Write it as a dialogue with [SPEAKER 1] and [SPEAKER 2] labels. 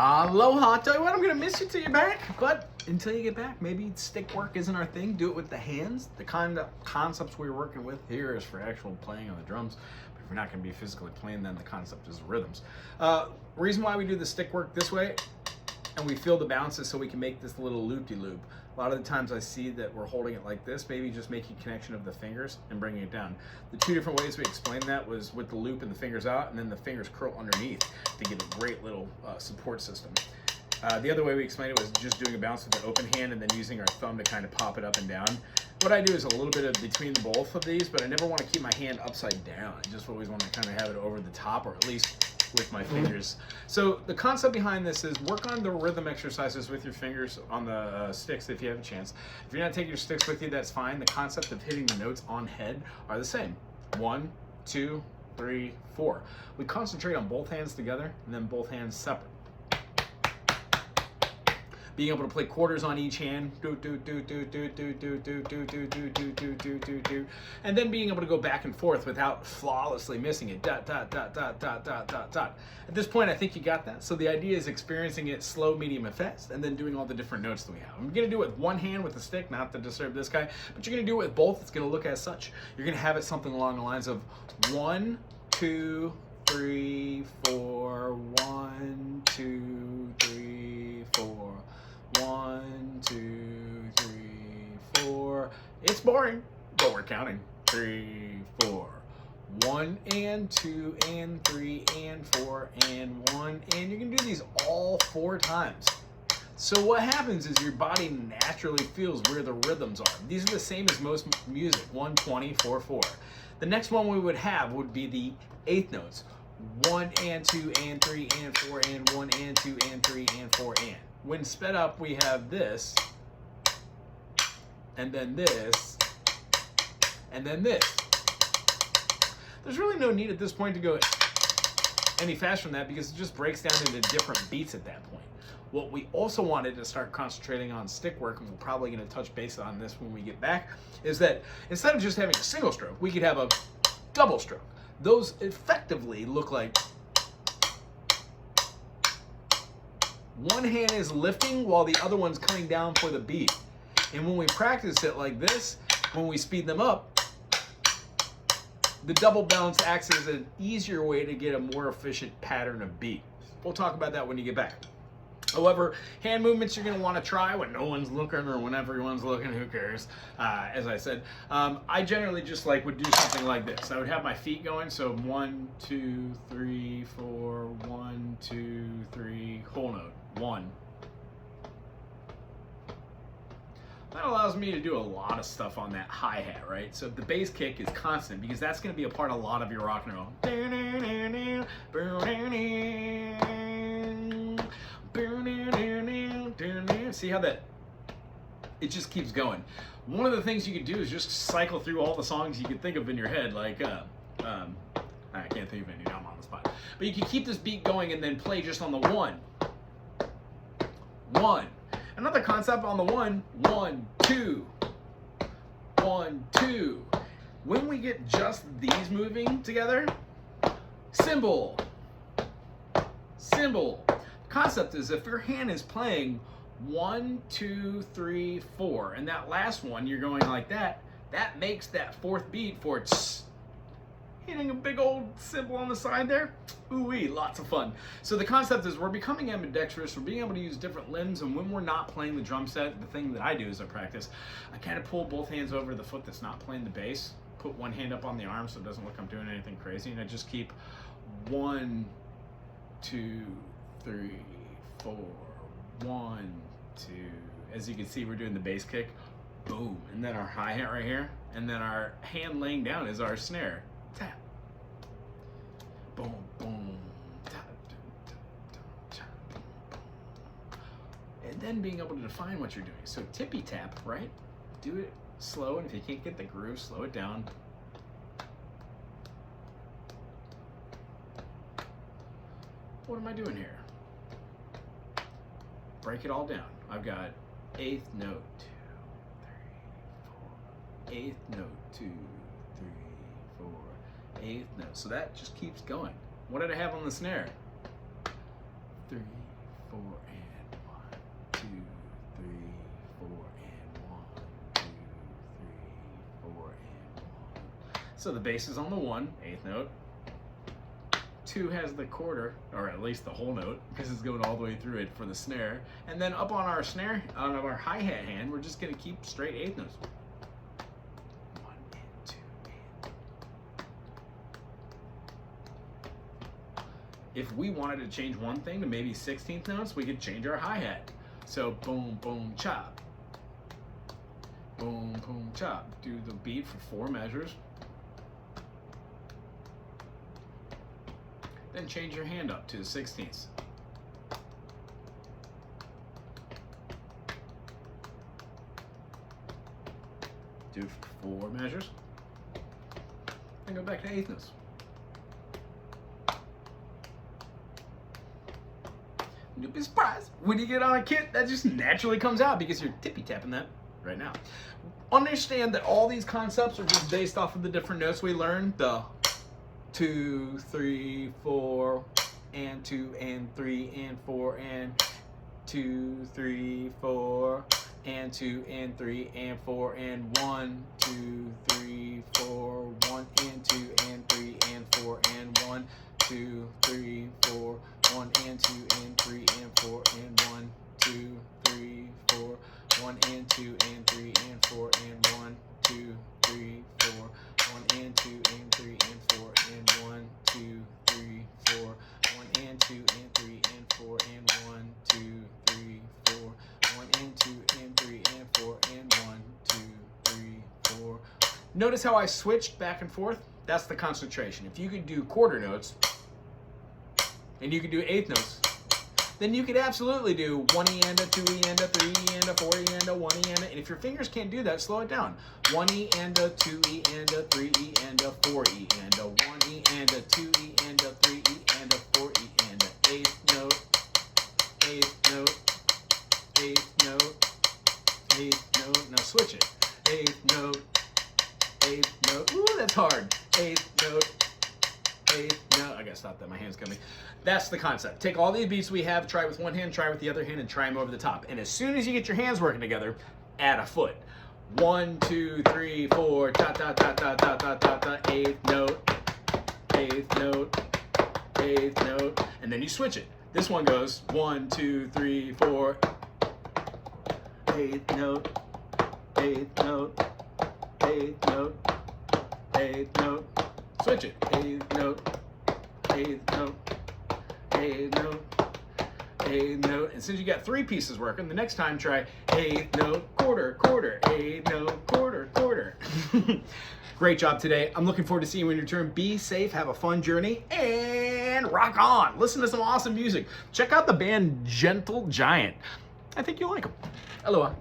[SPEAKER 1] Aloha. I'll tell you what, I'm going to miss you till you're back. But until you get back, maybe stick work isn't our thing. Do it with the hands. The kind of concepts we're working with here is for actual playing on the drums. But if you're not going to be physically playing, then the concept is rhythms. Reason why we do the stick work this way, and we feel the bounces so we can make this little loop-de-loop. A lot of the times I see that we're holding it like this, maybe just making connection of the fingers and bringing it down. The two different ways we explained that was with the loop and the fingers out, and then the fingers curl underneath to get a great little support system. The other way we explained it was just doing a bounce with an open hand and then using our thumb to kind of pop it up and down. What I do is a little bit of between the both of these, but I never want to keep my hand upside down. I just always want to kind of have it over the top, or at least with my fingers. So the concept behind this is work on the rhythm exercises with your fingers on the sticks if you have a chance. If you're not taking your sticks with you, that's fine. The concept of hitting the notes on head are the same. 1, 2, 3, 4. We concentrate on both hands together and then both hands separate. Being able to play quarters on each hand, and then being able to go back and forth without flawlessly missing it. Dot, dot, dot, dot, dot, dot, dot, dot. At this point, I think you got that. So the idea is experiencing it slow, medium, and fast, and then doing all the different notes that we have. I'm gonna do it with one hand with the stick, not to disturb this guy, but you're gonna do it with both. It's gonna look as such. You're gonna have it something along the lines of 1, 2, 3, 4, 1, 2, 3, 4. 1, 2, 3, 4. It's boring, but we're counting. 3, 4. 1 and 2 and 3 and 4 and 1. And you're gonna do these all 4 times. So what happens is your body naturally feels where the rhythms are. These are the same as most music. 1, 20, 4, 4. The next one we would have would be the eighth notes. 1 and 2 and 3 and 4 and 1 and 2 and 3 and 4 and. When sped up, we have this, and then this, and then this. There's really no need at this point to go any faster than that because it just breaks down into different beats at that point. What we also wanted to start concentrating on stick work, and we're probably going to touch base on this when we get back, is that instead of just having a single stroke, we could have a double stroke. Those effectively look like one hand is lifting while the other one's coming down for the beat. And when we practice it like this, when we speed them up, the double bounce acts as an easier way to get a more efficient pattern of beat. We'll talk about that when you get back. However, hand movements you're going to want to try when no one's looking or when everyone's looking, who cares? As I said, I generally just would do something like this. I would have my feet going, so 1, 2, 3, 4, 1, 2, 3, whole note, 1. That allows me to do a lot of stuff on that hi-hat, right? So the bass kick is constant because that's going to be a part of a lot of your rock and roll. See how that, it just keeps going. One of the things you could do is just cycle through all the songs you could think of in your head, like, I can't think of any, now I'm on the spot. But you can keep this beat going and then play just on the 1. 1. Another concept on the 1, 1, 2. 1, 2. When we get just these moving together, cymbal, cymbal. Concept is if your hand is playing 1, 2, 3, 4, and that last one you're going like that, that makes that fourth beat for tss, hitting a big old cymbal on the side there. Ooh-wee, lots of fun. So the concept is we're becoming ambidextrous, we're being able to use different limbs, and when we're not playing the drum set, the thing that I do as I practice, I kind of pull both hands over the foot that's not playing the bass, put one hand up on the arm so it doesn't look like I'm doing anything crazy, and I just keep 1, 2, 3, 4, 1, 2. As you can see, we're doing the bass kick, boom, and then our hi-hat right here, and then our hand laying down is our snare. Tap, boom, boom, tap, tap, tap, boom, boom. And then being able to define what you're doing. So tippy tap, right? Do it slow, and if you can't get the groove, slow it down. What am I doing here? Break it all down. I've got eighth note, 2, 3, 4. Eighth note, 2, 3, 4. Eighth note. So that just keeps going. What did I have on the snare? 3, 4 and 1, 2, 3, 4 and 1, 2, 3, 4 and 1. So the bass is on the 1, 8th note. 2 has the quarter, or at least the whole note, because it's going all the way through it for the snare. And then up on our snare, on our hi-hat hand, we're just going to keep straight 8th notes. 1 and 2 and. If we wanted to change one thing to maybe 16th notes, we could change our hi-hat. So boom, boom, chop. Boom, boom, chop. Do the beat for 4 measures. Then change your hand up to the 16ths. Do 4 measures. Then go back to 8th notes. You'll be surprised when you get on a kit that just naturally comes out because you're tippy tapping that right now. Understand that all these concepts are just based off of the different notes we learned. The 2, 3, 4, and 2, and 3, and 4, and 2, 3, 4, and 2, and 3, and 4, and 1, 2, 3, 4, 1, and 2, and 3, and 4, and 1, 2, 3, 4, 1, and 2, and 3, and 4, and 1, 2, 3, 4, 1, and 2, and 3, and 4, and 1, 2, 3, 4, 1 and 2 and 3 and 4 and 1, 2, 3, 4, 1 and 2 and 3 and 4 and 1, 2, 3, 4, 1 and 2 and 3 and 4 and 1, 2, 3, 4. Notice how I switched back and forth? That's the concentration. If you could do quarter notes and you could do 8th notes, then you could absolutely do 1 E and a 2 E and a 3 E and a 4 E and a 1 E and a, and if your fingers can't do that, slow it down. 1 E and a 2 E and a 3 E and a 4 E and a 1 E and a 2 E and a 3 E and a 4 E and a 8th note, 8th note, 8th note, 8th note. Now switch it. 8th note, 8th note. Ooh, that's hard. 8th note. 8th note. I gotta stop that. My hand's coming. That's the concept. Take all these beats we have, try with one hand, try with the other hand, and try them over the top. And as soon as you get your hands working together, add a foot. 1, 2, 3, 4, ta ta ta ta ta ta ta ta. 8th note, 8th note, 8th note, and then you switch it. This one goes 1, 2, 3, 4. 8th note, 8th note, 8th note, 8th note. Switch it. 8th note, 8th note, 8th note, 8th note. And since you got 3 pieces working, the next time try 8th note, quarter, quarter, 8th note, quarter, quarter. Great job today. I'm looking forward to seeing you on your turn. Be safe, have a fun journey, and rock on. Listen to some awesome music. Check out the band Gentle Giant. I think you'll like them. Aloha.